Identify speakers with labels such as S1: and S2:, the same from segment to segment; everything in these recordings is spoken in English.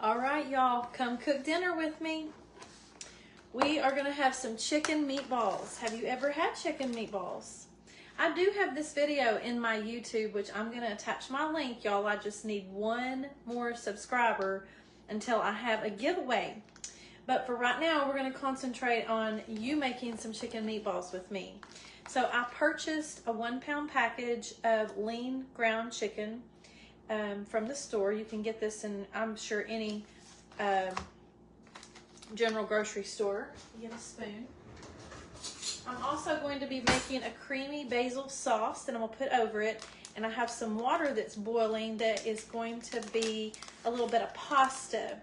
S1: All right, y'all, come cook dinner with me. We are gonna have some chicken meatballs. Have you ever had chicken meatballs? I do have this video in my YouTube, which I'm gonna attach my link, y'all. I just need one more subscriber until I have a giveaway. But for right now, we're gonna concentrate on you making some chicken meatballs with me. So I purchased a 1 pound package of lean ground chicken from the store. You can get this in, I'm sure, any general grocery store. You get a spoon. I'm also going to be making a creamy basil sauce that I'm gonna put over it. And I have some water that's boiling that is going to be a little bit of pasta.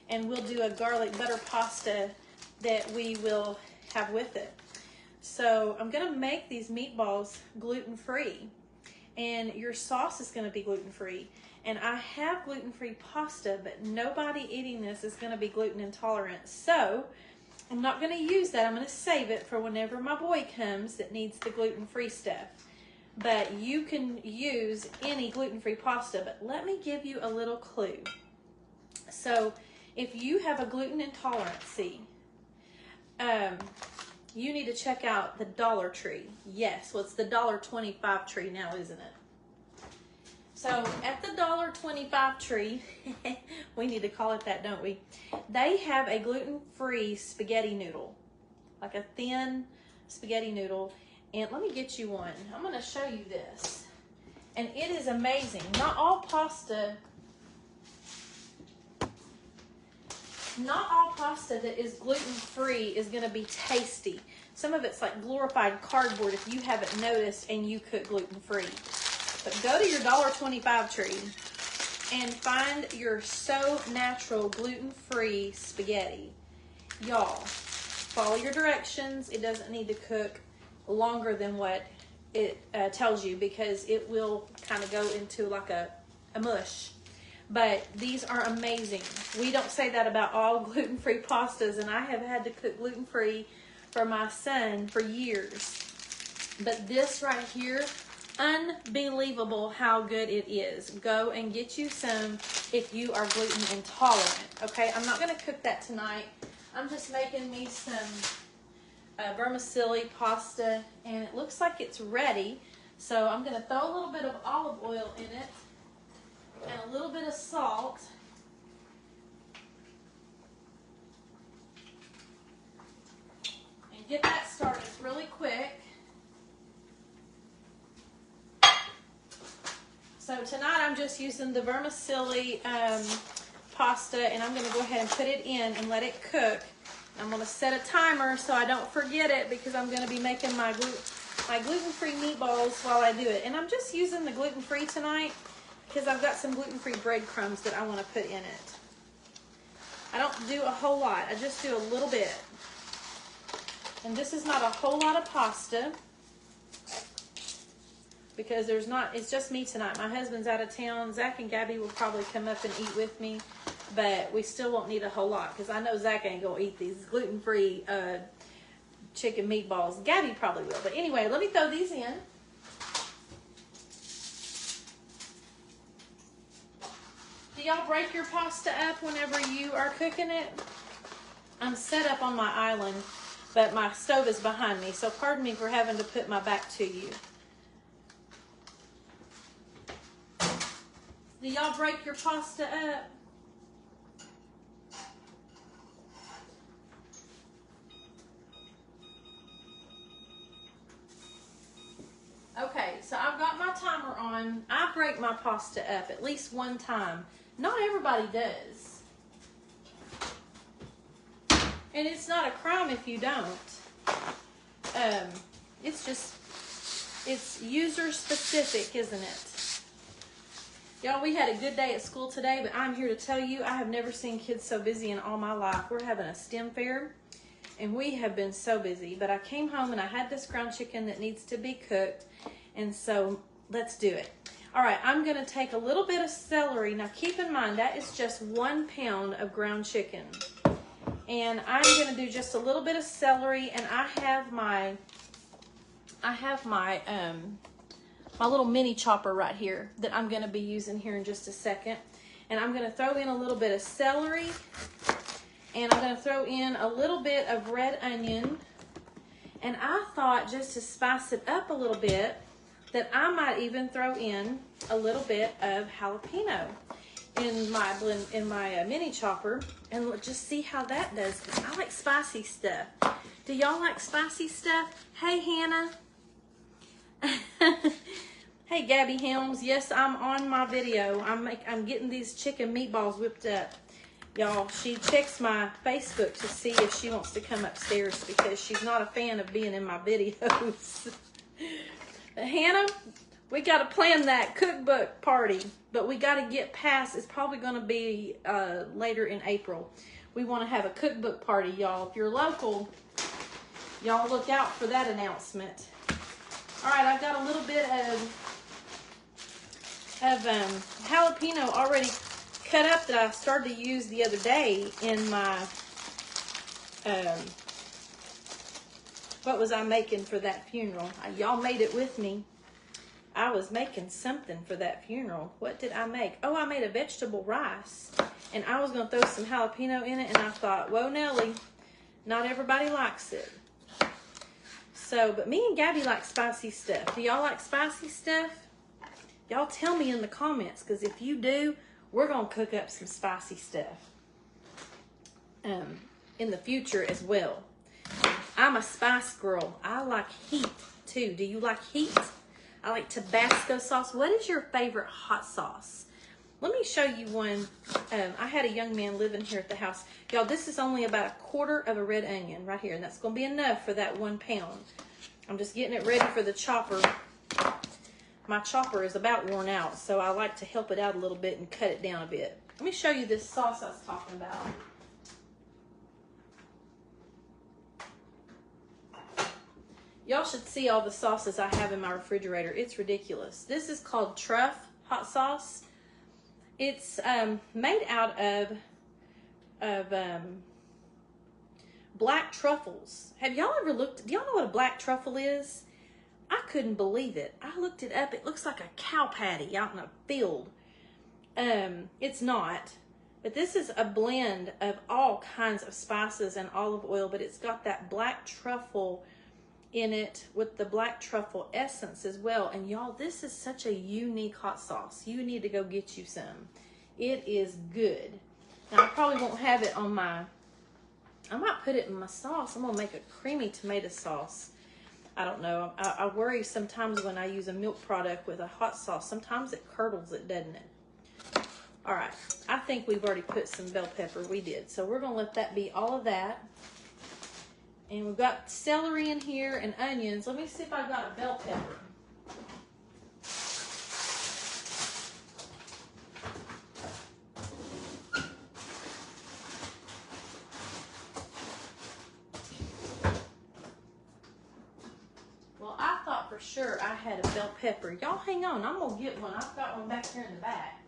S1: And we'll do a garlic butter pasta that we will have with it. So I'm gonna make these meatballs gluten-free. And your sauce is gonna be gluten-free. And I have gluten-free pasta, but nobody eating this is gonna be gluten intolerant. So I'm not gonna use that. I'm gonna save it for whenever my boy comes that needs the gluten-free stuff. But you can use any gluten-free pasta, but let me give you a little clue. So if you have a gluten intolerancy, you need to check out the Dollar Tree. Yes, well, it's the $1.25 tree now, isn't it? So at the $1.25 tree, we need to call it that, don't we? They have a gluten-free spaghetti noodle, like a thin spaghetti noodle. And let me get you one. I'm going to show you this. And it is amazing. Not all pasta that is gluten-free is going to be tasty. Some of it's like glorified cardboard if you haven't noticed and you cook gluten-free. But go to your $1.25 tree and find your So Natural gluten-free spaghetti. Y'all, follow your directions. It doesn't need to cook longer than what it tells you, because it will kind of go into like a mush. But these are amazing. We don't say that about all gluten-free pastas, and I have had to cook gluten-free for my son for years. But this right here, unbelievable how good it is. Go and get you some if you are gluten intolerant. Okay, I'm not going to cook that tonight. I'm just making me some vermicelli pasta, and it looks like it's ready. So I'm going to throw a little bit of olive oil in it and a little bit of salt. And get that started really quick. So tonight I'm just using the vermicelli pasta, and I'm going to go ahead and put it in and let it cook. I'm going to set a timer so I don't forget it, because I'm going to be making my gluten-free meatballs while I do it. And I'm just using the gluten-free tonight because I've got some gluten-free breadcrumbs that I want to put in it. I don't do a whole lot. I just do a little bit. And this is not a whole lot of pasta, because it's just me tonight. My husband's out of town. Zach and Gabby will probably come up and eat with me, but we still won't need a whole lot, because I know Zach ain't going to eat these gluten-free chicken meatballs. Gabby probably will. But anyway, let me throw these in. Do y'all break your pasta up whenever you are cooking it? I'm set up on my island, but my stove is behind me, so pardon me for having to put my back to you. Do y'all break your pasta up? Okay, so I've got my timer on. I break my pasta up at least one time. Not everybody does. And it's not a crime if you don't. It's user specific, isn't it? Y'all, we had a good day at school today, but I'm here to tell you, I have never seen kids so busy in all my life. We're having a STEM fair, and we have been so busy. But I came home and I had this ground chicken that needs to be cooked, and so let's do it. All right, I'm going to take a little bit of celery. Now keep in mind, that is just 1 pound of ground chicken. And I'm going to do just a little bit of celery, and I have my my little mini chopper right here that I'm going to be using here in just a second. And I'm gonna throw in a little bit of celery, and I'm gonna throw in a little bit of red onion. And I thought, just to spice it up a little bit, that I might even throw in a little bit of jalapeno in my mini chopper, and just see how that does, because I like spicy stuff. Do y'all like spicy stuff? Hey, Hannah. Hey, Gabby Helms. Yes, I'm on my video. I'm getting these chicken meatballs whipped up. Y'all, she checks my Facebook to see if she wants to come upstairs, because she's not a fan of being in my videos. But Hannah, we got to plan that cookbook party, but we got to get past, it's probably going to be later in April. We want to have a cookbook party, y'all. If you're local, y'all look out for that announcement. All right, I've got a little bit of jalapeno already cut up that I started to use the other day in my, what was I making for that funeral? Y'all made it with me. I was making something for that funeral. What did I make? Oh, I made a vegetable rice, and I was going to throw some jalapeno in it, and I thought, whoa, Nelly, not everybody likes it. So, but me and Gabby like spicy stuff. Do y'all like spicy stuff? Y'all tell me in the comments, because if you do, we're going to cook up some spicy stuff in the future as well. I'm a spice girl. I like heat too. Do you like heat? I like Tabasco sauce. What is your favorite hot sauce? Let me show you one. I had a young man living here at the house. Y'all, this is only about 1/4 of a red onion right here, and that's going to be enough for that 1 pound. I'm just getting it ready for the chopper. My chopper is about worn out, so I like to help it out a little bit and cut it down a bit. Let me show you this sauce I was talking about. Y'all should see all the sauces I have in my refrigerator. It's ridiculous. This is called Truff hot sauce. It's made out of black truffles. Have y'all ever looked? Do y'all know what a black truffle is? I couldn't believe it. I looked it up. It looks like a cow patty out in a field. It's not. But this is a blend of all kinds of spices and olive oil, but it's got that black truffle in it with the black truffle essence as well. And y'all, this is such a unique hot sauce. You need to go get you some. It is good. Now, I probably won't have it on my, I might put it in my sauce. I'm going to make a creamy tomato sauce. I don't know. I worry sometimes when I use a milk product with a hot sauce. Sometimes it curdles it, doesn't it? All right. I think we've already put some bell pepper. We did. So we're going to let that be all of that. And we've got celery in here and onions. Let me see if I've got a bell pepper. Well, I thought for sure I had a bell pepper. Y'all hang on. I'm going to get one. I've got one back here in the back.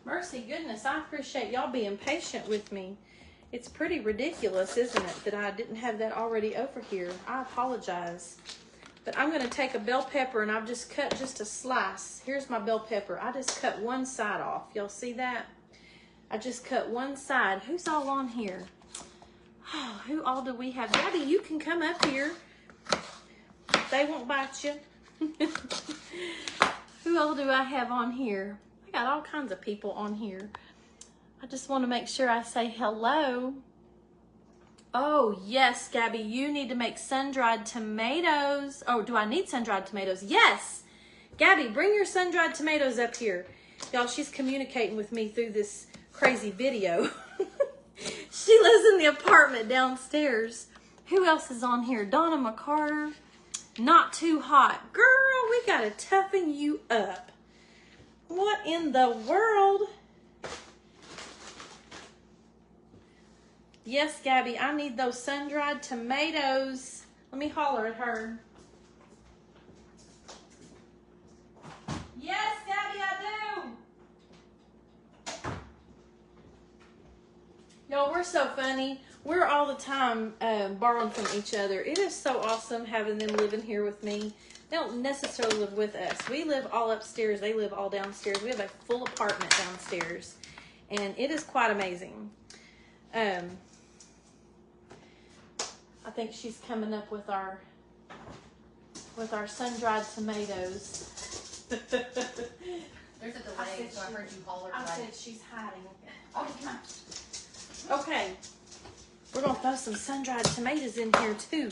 S1: Mercy goodness, I appreciate y'all being patient with me. It's pretty ridiculous, isn't it, that I didn't have that already over here. I apologize. But I'm going to take a bell pepper, and I've just cut just a slice. Here's my bell pepper. I just cut one side off. Y'all see that? I just cut one side. Who's all on here? Oh, who all do we have? Gabby, you can come up here. They won't bite you. Who all do I have on here? Got all kinds of people on here. I just want to make sure I say hello. Oh, yes, Gabby, you need to make sun-dried tomatoes. Oh, do I need sun-dried tomatoes? Yes. Gabby, bring your sun-dried tomatoes up here. Y'all, she's communicating with me through this crazy video. She lives in the apartment downstairs. Who else is on here? Donna McCarter. Not too hot. Girl, we got to toughen you up. What in the world? Yes, Gabby, I need those sun-dried tomatoes. Let me holler at her. Yes, Gabby, I do. Y'all, we're so funny. We're all the time borrowing from each other. It is so awesome having them living here with me. They don't necessarily live with us. We live all upstairs. They live all downstairs. We have a full apartment downstairs. And it is quite amazing. I think she's coming up with our sun-dried tomatoes.
S2: There's a delay, so I heard you holler.
S1: I said she's hiding.
S2: Oh, come on.
S1: Okay, we're gonna throw some sun-dried tomatoes in here too.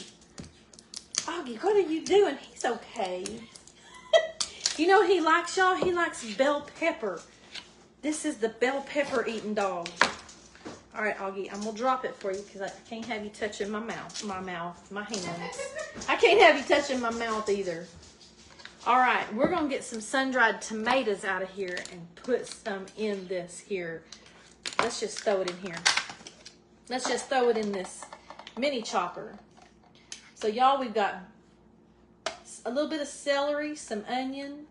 S1: Augie, what are you doing? He's okay. You know what he likes, y'all? He likes bell pepper. This is the bell pepper eating dog. All right, Augie, I'm gonna drop it for you because I can't have you touching my hands. I can't have you touching my mouth either. All right, we're gonna get some sun-dried tomatoes out of here and put some in this here. Let's just throw it in here. Let's just throw it in this mini chopper. So y'all, we've got a little bit of celery, some onion,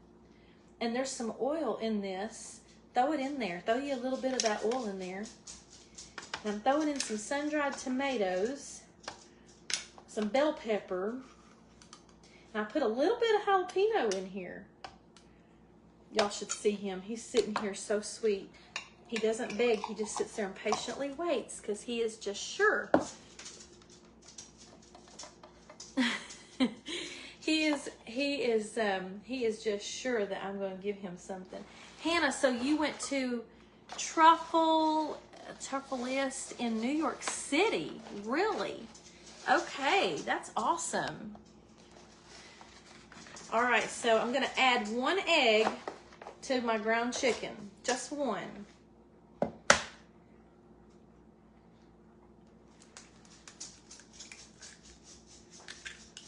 S1: and there's some oil in this. Throw it in there. Throw you a little bit of that oil in there. And I'm throwing in some sun-dried tomatoes, some bell pepper, and I put a little bit of jalapeno in here. Y'all should see him. He's sitting here so sweet. He doesn't beg. He just sits there and patiently waits because he is just sure. He is just sure that I'm going to give him something. Hannah, so you went to Truffleist in New York City. Really? Okay, that's awesome. All right, so I'm going to add 1 egg to my ground chicken. Just 1.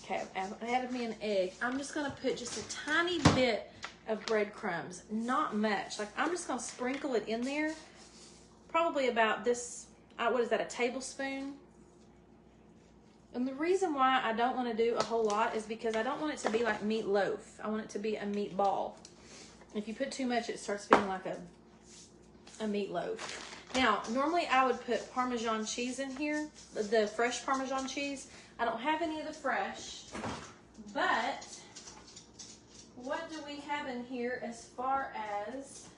S1: Okay, I've added me an egg. I'm just going to put just a tiny bit of breadcrumbs. Not much. Like, I'm just going to sprinkle it in there. Probably about this, what is that, a tablespoon? And the reason why I don't want to do a whole lot is because I don't want it to be like meatloaf. I want it to be a meatball. If you put too much, it starts being like a meatloaf. Now, normally I would put Parmesan cheese in here, the fresh Parmesan cheese. I don't have any of the fresh, but what do we have in here as far as...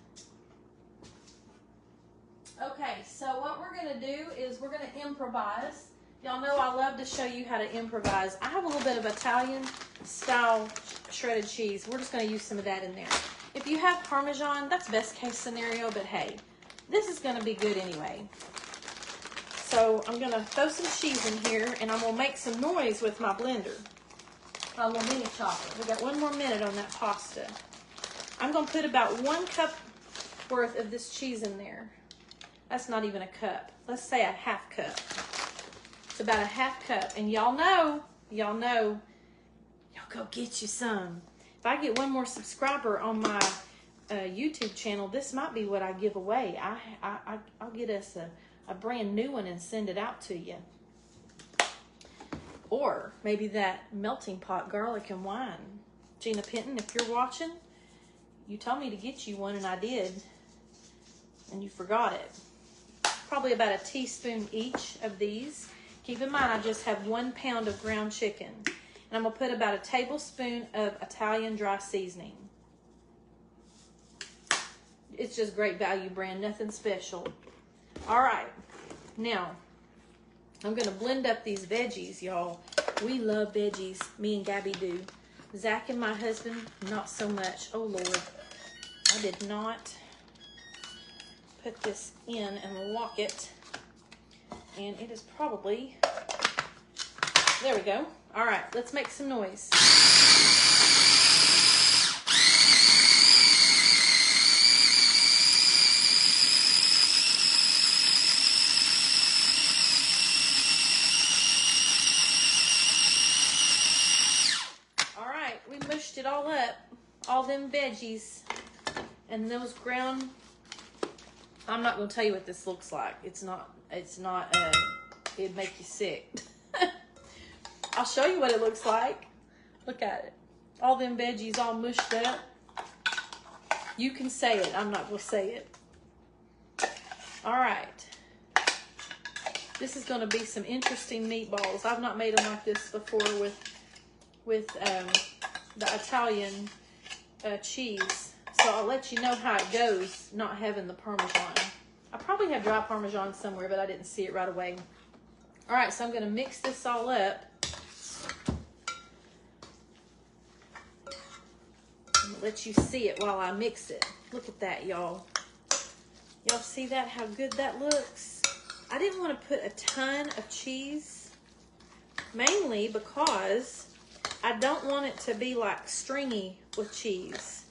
S1: Okay, so what we're going to do is we're going to improvise. Y'all know I love to show you how to improvise. I have a little bit of Italian style shredded cheese. We're just going to use some of that in there. If you have Parmesan, that's best case scenario, but hey, this is going to be good anyway. So I'm going to throw some cheese in here, and I'm going to make some noise with my blender. My little mini chopper. We got 1 more minute on that pasta. I'm going to put about 1 cup worth of this cheese in there. That's not even a cup. Let's say a half cup. It's about a half cup. And y'all know, y'all go get you some. If I get 1 more subscriber on my YouTube channel, this might be what I give away. I'll get us a brand new one and send it out to you. Or maybe that melting pot garlic and wine. Gina Pinton, if you're watching, you told me to get you one and I did. And you forgot it. Probably about a teaspoon each of these. Keep in mind, I just have 1 pound of ground chicken. And I'm going to put about a tablespoon of Italian dry seasoning. It's just great value brand, nothing special. All right. Now, I'm going to blend up these veggies, y'all. We love veggies. Me and Gabby do. Zach and my husband, not so much. Oh, Lord. I did not put this in and lock it. And it is probably, there we go. All right, let's make some noise. All right, we mushed it all up, all them veggies and those ground. I'm not going to tell you what this looks like. It's not, it'd make you sick. I'll show you what it looks like. Look at it. All them veggies all mushed up. You can say it. I'm not going to say it. All right. This is going to be some interesting meatballs. I've not made them like this before with the Italian cheese. So I'll let you know how it goes not having the Parmesan. I probably have dry Parmesan somewhere, but I didn't see it right away. All right, so I'm going to mix this all up. And let you see it while I mix it. Look at that, y'all. Y'all see that, how good that looks? I didn't want to put a ton of cheese, mainly because I don't want it to be like stringy with cheese.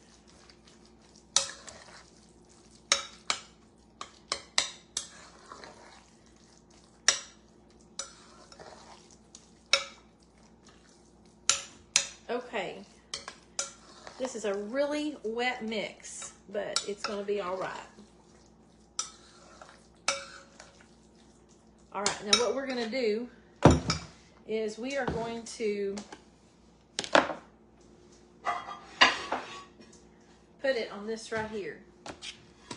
S1: Okay, this is a really wet mix, but it's going to be all right. All right, now what we're going to do is we are going to put it on this right here,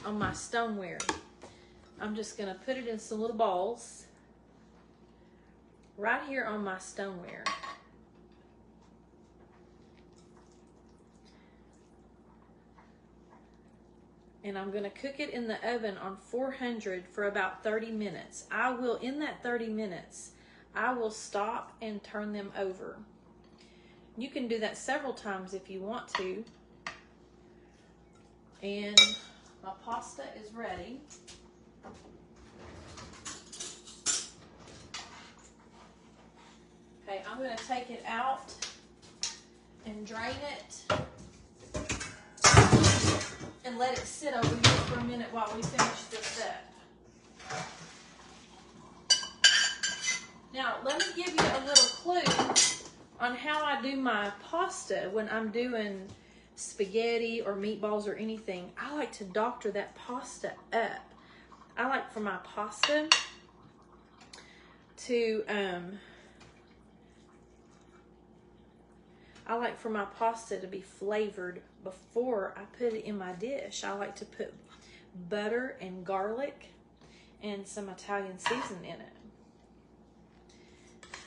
S1: on my stoneware. I'm just going to put it in some little balls right here on my stoneware. And I'm going to cook it in the oven on 400 for about 30 minutes. I will, in that 30 minutes, I will stop and turn them over. You can do that several times if you want to. And my pasta is ready. Okay, I'm going to take it out and drain it. And let it sit over here for a minute while we finish this up. Now, let me give you a little clue on how I do my pasta when I'm doing spaghetti or meatballs or anything. I like to doctor that pasta up. I like for my pasta to, be flavored before I put it in my dish. I like to put butter and garlic and some Italian seasoning in it.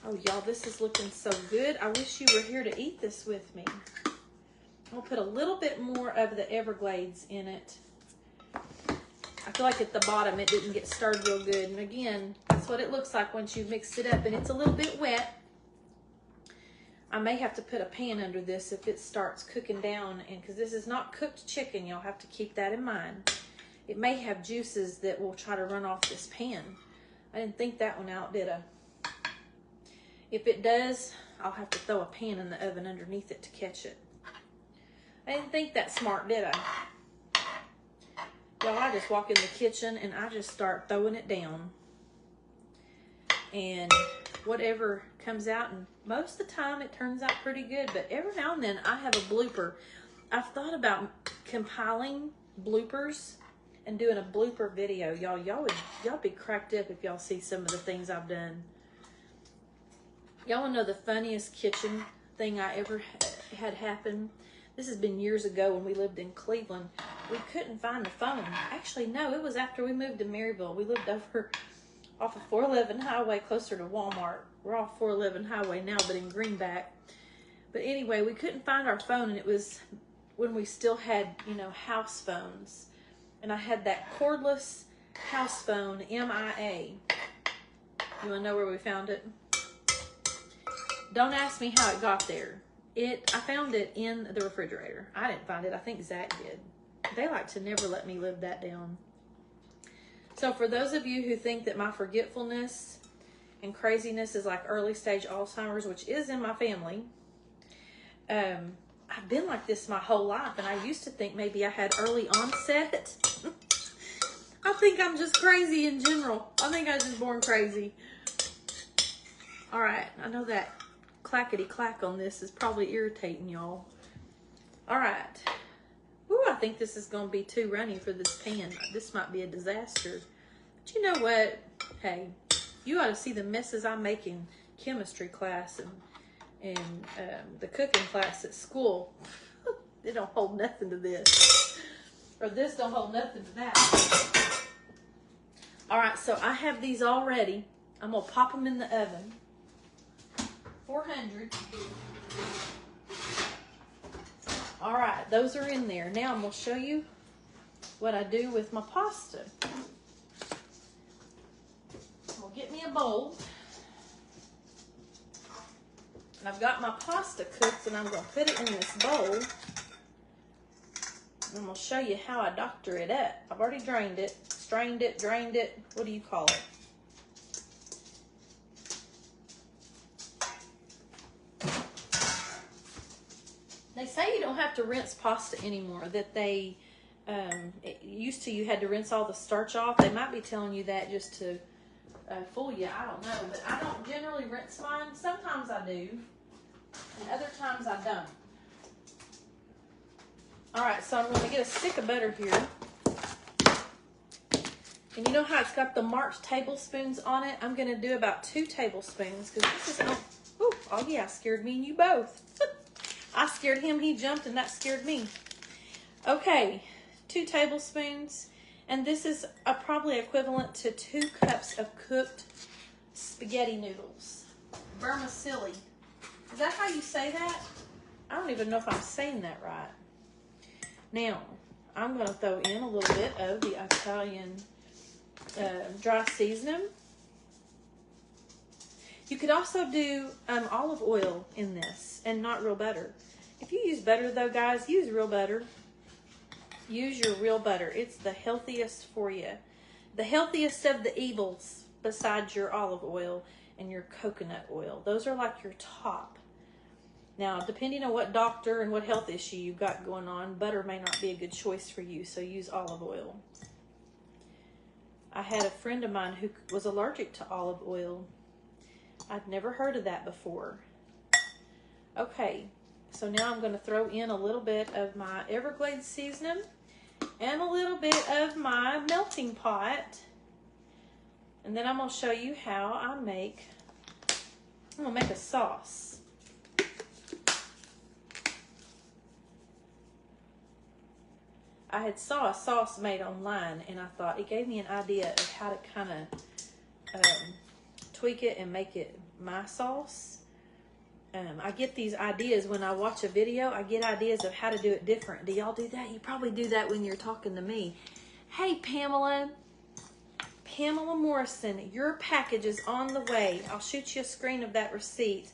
S1: Oh, y'all, this is looking so good. I wish you were here to eat this with me. I'll put a little bit more of the Everglades in it. I feel like at the bottom it didn't get stirred real good. And again, that's what it looks like once you mix it up. And it's a little bit wet. I may have to put a pan under this if it starts cooking down, and because this is not cooked chicken, you'll have to keep that in mind. It may have juices that will try to run off this pan. I didn't think that one out, did I? If it does, I'll have to throw a pan in the oven underneath it to catch it. I didn't think that smart, did I? Y'all, I just walk in the kitchen and I just start throwing it down. And whatever comes out, and most of the time it turns out pretty good, but every now and then I have a blooper. I've thought about compiling bloopers and doing a blooper video. Y'all be cracked up if y'all see some of the things I've done. Y'all wanna know the funniest kitchen thing I ever had happen? This has been years ago when we lived in Cleveland. We couldn't find the phone. Actually, no, it was after we moved to Maryville. We lived over off of 411 Highway, closer to Walmart. We're off 411 Highway now, but in Greenback. But anyway, we couldn't find our phone, and it was when we still had, house phones. And I had that cordless house phone, MIA. You want to know where we found it? Don't ask me how it got there. I found it in the refrigerator. I didn't find it. I think Zach did. They like to never let me live that down. So for those of you who think that my forgetfulness and craziness is like early stage Alzheimer's, which is in my family, I've been like this my whole life, and I used to think maybe I had early onset. I think I'm just crazy in general. I think I was just born crazy. All right, I know that clackety clack on this is probably irritating y'all. All right. Ooh, I think this is going to be too runny for this pan. This might be a disaster. But you know what? Hey, you ought to see the messes I make in chemistry class and the cooking class at school. They don't hold nothing to this. Or this don't hold nothing to that. All right, so I have these all ready. I'm gonna pop them in the oven. 400. All right, those are in there. Now I'm gonna show you what I do with my pasta. I'll get me a bowl. And I've got my pasta cooked, and I'm gonna put it in this bowl. And I'm gonna show you how I doctor it up. I've already drained it, strained it, drained it. What do you call it? They say you don't have to rinse pasta anymore, that they, it used to, you had to rinse all the starch off. They might be telling you that just to fool you, I don't know. But I don't generally rinse mine. Sometimes I do, and other times I don't. All right, so I'm going to get a stick of butter here. And you know how it's got the marked tablespoons on it? I'm going to do about 2 tablespoons, because this is, oh yeah, scared me and you both. I scared him, he jumped, and that scared me. Okay, 2 tablespoons. And this is probably equivalent to 2 cups of cooked spaghetti noodles. Vermicelli. Is that how you say that? I don't even know if I'm saying that right. Now, I'm going to throw in a little bit of the Italian dry seasoning. You could also do olive oil in this and not real butter. If you use butter though, guys, use real butter. Use your real butter. It's the healthiest for you. The healthiest of the evils besides your olive oil and your coconut oil. Those are like your top. Now, depending on what doctor and what health issue you've got going on, butter may not be a good choice for you, so use olive oil. I had a friend of mine who was allergic to olive oil. I'd never heard of that before. Okay, so now I'm going to throw in a little bit of my Everglade seasoning and a little bit of my melting pot. And then I'm going to show you how I'm going to make a sauce. I had saw a sauce made online, and I thought it gave me an idea of how to kind of tweak it and make it my sauce. I get these ideas when I watch a video. I get ideas of how to do it different. Do y'all do that? You probably do that when you're talking to me. Hey, Pamela Morrison, your package is on the way. I'll shoot you a screen of that receipt.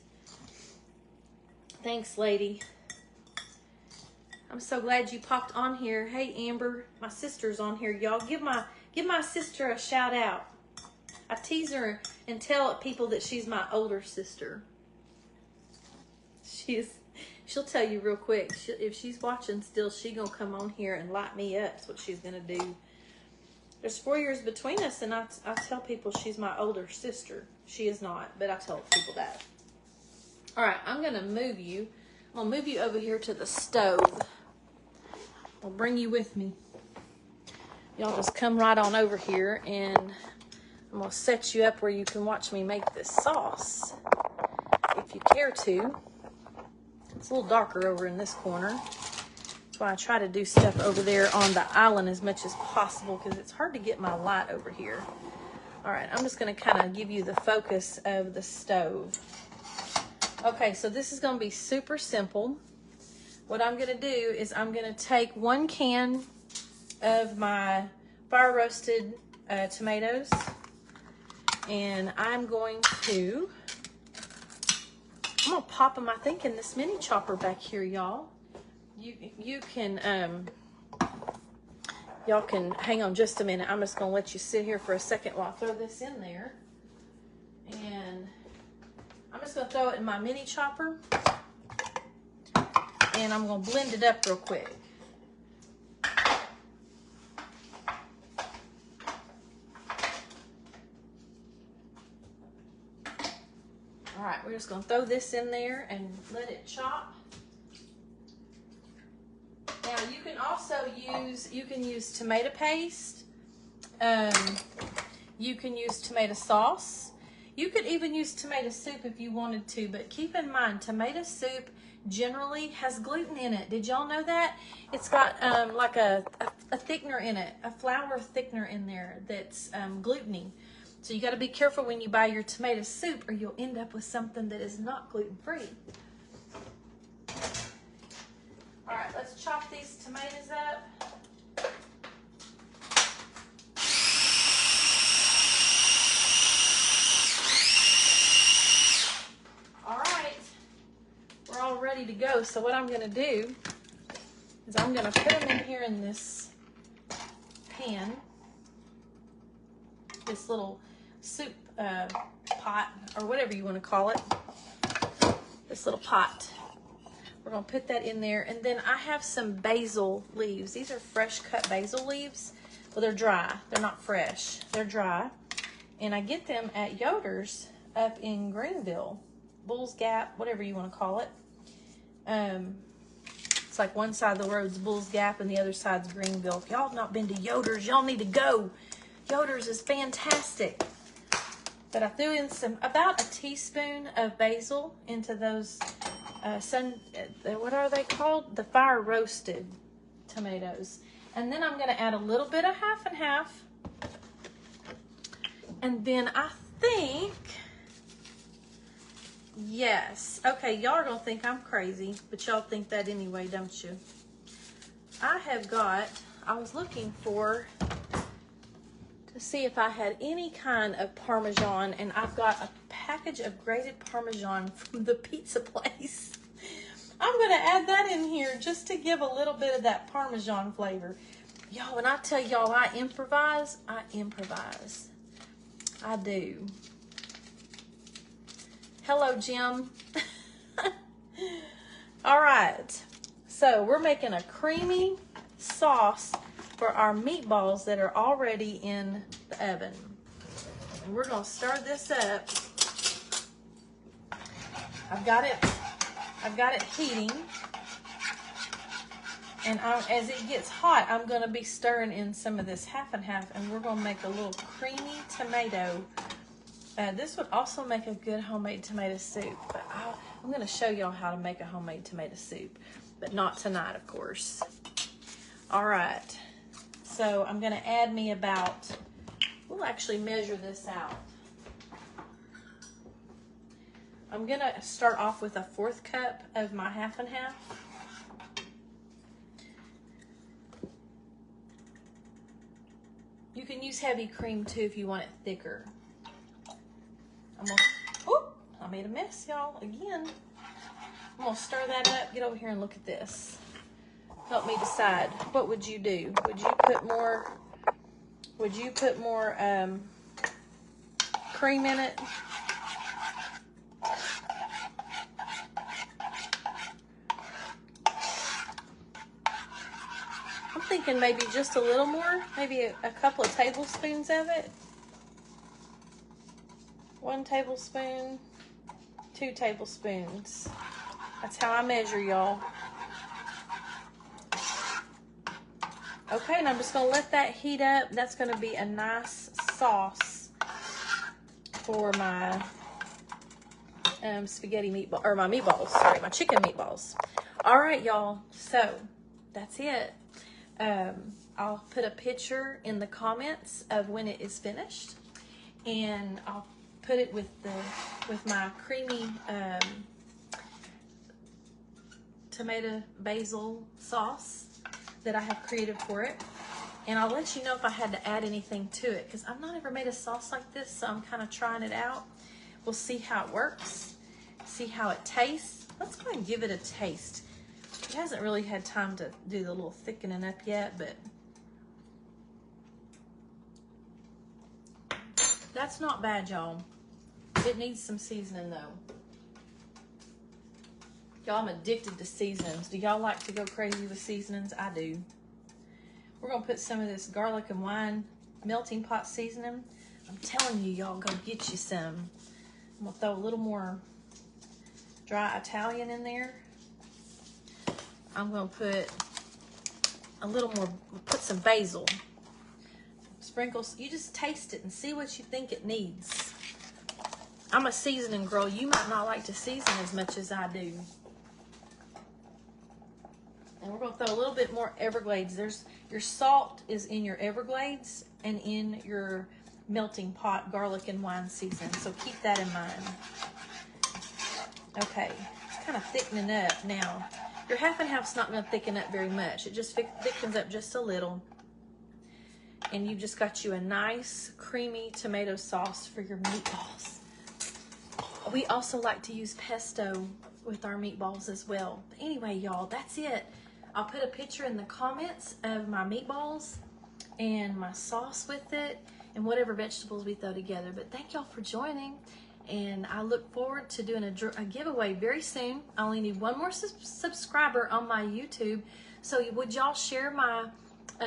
S1: Thanks, lady. I'm so glad you popped on here. Hey, Amber, my sister's on here, y'all. Give my sister a shout out. I tease her and tell people that she's my older sister. She'll tell you real quick. If she's watching still, she gonna come on here and light me up. That's what she's gonna do. There's 4 years between us, and I tell people she's my older sister. She is not, but I tell people that. All right, I'm gonna move you. I'm gonna move you over here to the stove. I'll bring you with me. Y'all just come right on over here, and I'm gonna set you up where you can watch me make this sauce, if you care to. It's a little darker over in this corner. That's why I try to do stuff over there on the island as much as possible, because it's hard to get my light over here. All right, I'm just gonna kind of give you the focus of the stove. Okay, so this is gonna be super simple. What I'm gonna do is I'm gonna take 1 can of my fire roasted tomatoes, and I'm gonna pop them, I think, in this mini chopper back here, y'all. You can, y'all can hang on just a minute. I'm just gonna let you sit here for a second while I throw this in there. And I'm just gonna throw it in my mini chopper, and I'm gonna blend it up real quick. All right, we're just gonna throw this in there and let it chop. Now you can also use tomato paste. You can use tomato sauce. You could even use tomato soup if you wanted to, but keep in mind, tomato soup generally has gluten in it. Did y'all know that? It's got like a thickener in it, a flour thickener in there that's gluten-y. So you got to be careful when you buy your tomato soup or you'll end up with something that is not gluten-free. All right, let's chop these tomatoes up. All right, we're all ready to go. So what I'm gonna do is I'm gonna put them in here in this pan, this little soup pot, or whatever you want to call it, this little pot. We're going to put that in there, and then I have some basil leaves. These are fresh cut basil leaves. Well, they're dry. They're not fresh. They're dry, and I get them at Yoder's up in Greenville, Bull's Gap, whatever you want to call it. It's like one side of the road's Bull's Gap and the other side's Greenville. If y'all have not been to Yoder's, y'all need to go. Yoder's is fantastic. But I threw in about a teaspoon of basil into those, what are they called? The fire roasted tomatoes. And then I'm going to add a little bit of half and half. And then I think, yes. Okay, y'all are going to think I'm crazy, but y'all think that anyway, don't you? I was looking for, to see if I had any kind of Parmesan, and I've got a package of grated Parmesan from the pizza place. I'm going to add that in here just to give a little bit of that Parmesan flavor. Y'all, when I tell y'all I improvise, I improvise. I do. Hello, Jim. All right. So we're making a creamy sauce for our meatballs that are already in the oven. And we're going to stir this up. I've got it heating. And as it gets hot, I'm going to be stirring in some of this half and half, and we're going to make a little creamy tomato. This would also make a good homemade tomato soup, but I'm going to show y'all how to make a homemade tomato soup, but not tonight, of course. All right. So I'm going to add me about, we'll actually measure this out. I'm going to start off with a 1/4 cup of my half and half. You can use heavy cream too if you want it thicker. I made a mess, y'all, again. I'm going to stir that up. Get over here and look at this. Help me decide. What would you do? Would you put more cream in it? I'm thinking maybe just a little more, maybe a couple of tablespoons of it. 1 tablespoon, 2 tablespoons. That's how I measure, y'all. Okay, and I'm just going to let that heat up. That's going to be a nice sauce for my spaghetti meatball, or my meatballs, sorry, my chicken meatballs. All right, y'all, so that's it. I'll put a picture in the comments of when it is finished, and I'll put it with my creamy tomato basil sauce that I have created for it, and I'll let you know if I had to add anything to it, because I've not ever made a sauce like this, so I'm kind of trying it out. We'll see how it works, see how it tastes. Let's go ahead and give it a taste. It hasn't really had time to do the little thickening up yet, but that's not bad, y'all. It needs some seasoning though. Y'all, I'm addicted to seasonings. Do y'all like to go crazy with seasonings? I do. We're going to put some of this garlic and wine melting pot seasoning. I'm telling you, y'all, go get you some. I'm going to throw a little more dry Italian in there. I'm going to put a little more, put some basil. Sprinkles. You just taste it and see what you think it needs. I'm a seasoning girl. You might not like to season as much as I do. And we're going to throw a little bit more Everglades. Your salt is in your Everglades and in your melting pot garlic and wine season, so keep that in mind. Okay, it's kind of thickening up now. Your half and half's not going to thicken up very much. It just thickens up just a little. And you've just got you a nice creamy tomato sauce for your meatballs. We also like to use pesto with our meatballs as well. But anyway, y'all, that's it. I'll put a picture in the comments of my meatballs and my sauce with it and whatever vegetables we throw together. But thank y'all for joining, and I look forward to doing a giveaway very soon. I only need one more subscriber on my YouTube. So would y'all share my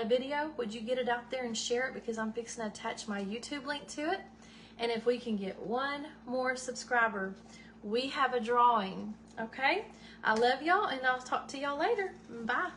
S1: video? Would you get it out there and share it, because I'm fixing to attach my YouTube link to it? And if we can get one more subscriber, we have a drawing. Okay, I love y'all, and I'll talk to y'all later. Bye.